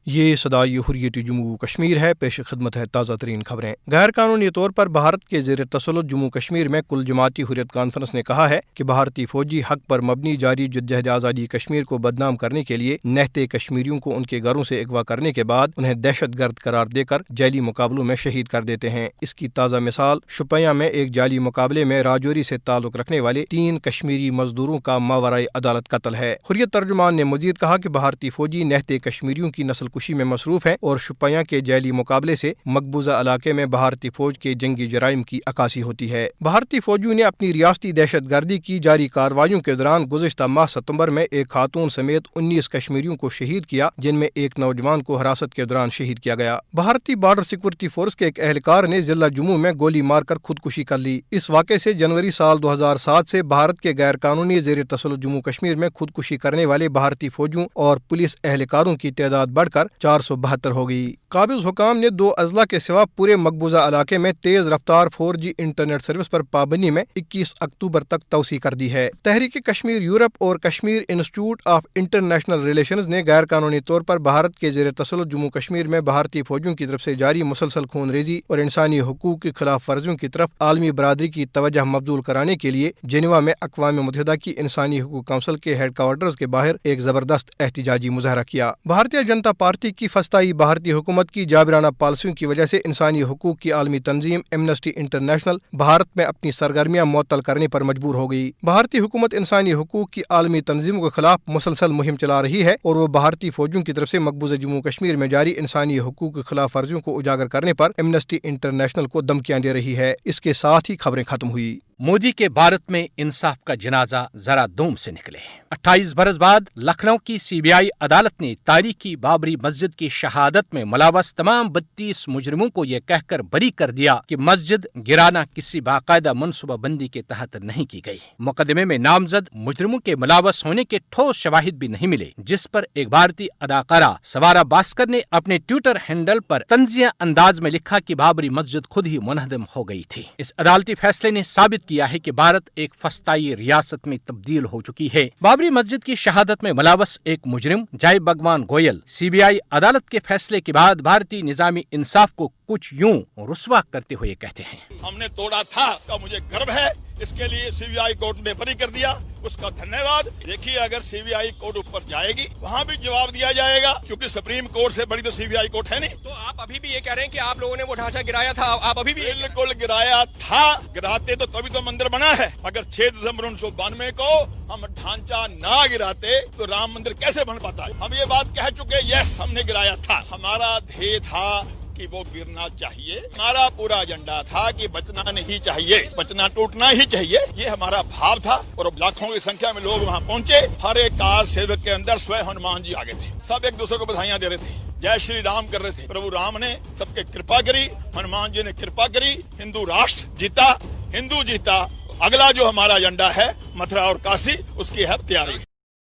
یہ صدائے حریت جموں کشمیر ہے۔ پیش خدمت ہے تازہ ترین خبریں۔ غیر قانونی طور پر بھارت کے زیر تسلط جموں کشمیر میں کل جماعتی حریت کانفرنس نے کہا ہے کہ بھارتی فوجی حق پر مبنی جاری جدوجہد آزادی کشمیر کو بدنام کرنے کے لیے نہتے کشمیریوں کو ان کے گھروں سے اغوا کرنے کے بعد انہیں دہشت گرد قرار دے کر جعلی مقابلوں میں شہید کر دیتے ہیں۔ اس کی تازہ مثال شوپیاں میں ایک جعلی مقابلے میں راجوری سے تعلق رکھنے والے 3 کشمیری مزدوروں کا ماورائے عدالت قتل ہے۔ حریت ترجمان نے مزید کہا کہ بھارتی فوجی نہتے کشمیریوں کی نسل کشی میں مصروف ہیں اور شوپیاں کے جعلی مقابلے سے مقبوضہ علاقے میں بھارتی فوج کے جنگی جرائم کی عکاسی ہوتی ہے۔ بھارتی فوجیوں نے اپنی ریاستی دہشت گردی کی جاری کارروائیوں کے دوران گزشتہ ماہ ستمبر میں ایک خاتون سمیت 19 کشمیریوں کو شہید کیا، جن میں ایک نوجوان کو حراست کے دوران شہید کیا گیا۔ بھارتی بارڈر سیکورٹی فورس کے ایک اہلکار نے ضلع جموں میں گولی مار کر خودکشی کر لی۔ اس واقعے سے جنوری سال 2007 سے بھارت کے غیر قانونی زیر تسلط جموں کشمیر میں خودکشی کرنے والے بھارتی فوجیوں اور پولیس اہلکاروں کی تعداد بڑھ کر 472 ہو گئی۔ قابض حکام نے 2 اضلاع کے سوا پورے مقبوضہ علاقے میں تیز رفتار 4G انٹرنیٹ سروس پر پابندی میں 21 اکتوبر تک توسیع کر دی ہے۔ تحریک کشمیر یورپ اور Kashmir institute of international relations نے غیر قانونی طور پر بھارت کے زیر تسلط جموں کشمیر میں بھارتی فوجیوں کی طرف سے جاری مسلسل خون ریزی اور انسانی حقوق کی خلاف ورزیوں کی طرف عالمی برادری کی توجہ مبذول کرانے کے لیے جنیوا میں اقوام متحدہ کی انسانی حقوق کونسل کے ہیڈ کوارٹرز کے باہر ایک زبردست احتجاجی مظاہرہ کیا۔ بھارتیہ جنتا پارٹی کی فسطائی بھارتی حکومت کی جابرانہ پالیسیوں کی وجہ سے انسانی حقوق کی عالمی تنظیم ایمنسٹی انٹرنیشنل بھارت میں اپنی سرگرمیاں معطل کرنے پر مجبور ہو گئی۔ بھارتی حکومت انسانی حقوق کی عالمی تنظیموں کے خلاف مسلسل مہم چلا رہی ہے اور وہ بھارتی فوجیوں کی طرف سے مقبوضہ جموں کشمیر میں جاری انسانی حقوق کی خلاف ورزیوں کو اجاگر کرنے پر ایمنسٹی انٹرنیشنل کو دھمکیاں دے رہی ہے۔ اس کے ساتھ ہی خبریں ختم ہوئی۔ مودی کے بھارت میں انصاف کا جنازہ ذرا دوم سے نکلے۔ 28 برس بعد لکھنؤ کی CBI عدالت نے تاریخی بابری مسجد کی شہادت میں ملوث تمام 32 مجرموں کو یہ کہہ کر بری کر دیا کہ مسجد گرانا کسی باقاعدہ منصوبہ بندی کے تحت نہیں کی گئی۔ مقدمے میں نامزد مجرموں کے ملوث ہونے کے ٹھوس شواہد بھی نہیں ملے، جس پر ایک بھارتی اداکارہ سوارا بھاسکر نے اپنے ٹویٹر ہینڈل پر طنزیہ انداز میں لکھا کہ بابری مسجد خود ہی منہدم ہو گئی تھی۔ اس عدالتی فیصلے نے ثابت کیا ہے کہ بھارت ایک فسطائی ریاست میں تبدیل ہو چکی ہے۔ بابری مسجد کی شہادت میں ملوث ایک مجرم جے بھگوان گوئل CBI عدالت کے فیصلے کے بعد بھارتی نظامی انصاف کو کچھ یوں رسوا کرتے ہوئے کہتے ہیں: ہم نے توڑا تھا کا مجھے گرو ہے، اس کے لیے CBI کورٹ نے بری کر دیا، اس کا دھنیہ واد۔ دیکھیے اگر CBI کورٹ اوپر جائے گی وہاں بھی جواب دیا جائے گا، کیونکہ سپریم کورٹ سے بڑی تو CBI کورٹ ہے نہیں۔ تو آپ ابھی بھی یہ کہہ رہے ہیں کہ آپ لوگوں نے وہ ڈھانچہ گرایا تھا؟ آپ ابھی بھی بالکل گرایا تھا، گراتے تو تبھی تو مندر بنا ہے۔ اگر 6 دسمبر 1992 کو ہم ڈھانچہ نہ گراتے تو رام مندر کیسے بن پاتا ہے؟ ہم یہ بات کہہ چکے، یس ہم نے گرایا تھا، ہمارا دھیے تھا کہ وہ گرنا چاہیے، ہمارا پورا ایجنڈا تھا کہ بچنا نہیں چاہیے، بچنا ٹوٹنا ہی چاہیے، یہ ہمارا بھاو تھا۔ اور اب لاکھوں کی سنکھیا میں لوگ وہاں پہنچے، ہر ایک کاج سیوک کے اندر سوئے ہنومان جی آگے تھے، سب ایک دوسرے کو بدھائیاں دے رہے تھے، جے شری رام کر رہے تھے۔ پربھو رام نے سب کے کرپا کری، ہنومان جی نے کرپا کری، ہندو راشٹر جیتا، ہندو جیتا۔ اگلا جو ہمارا ایجنڈا ہے متھرا اور کاشی، اس کی ہے تیاری۔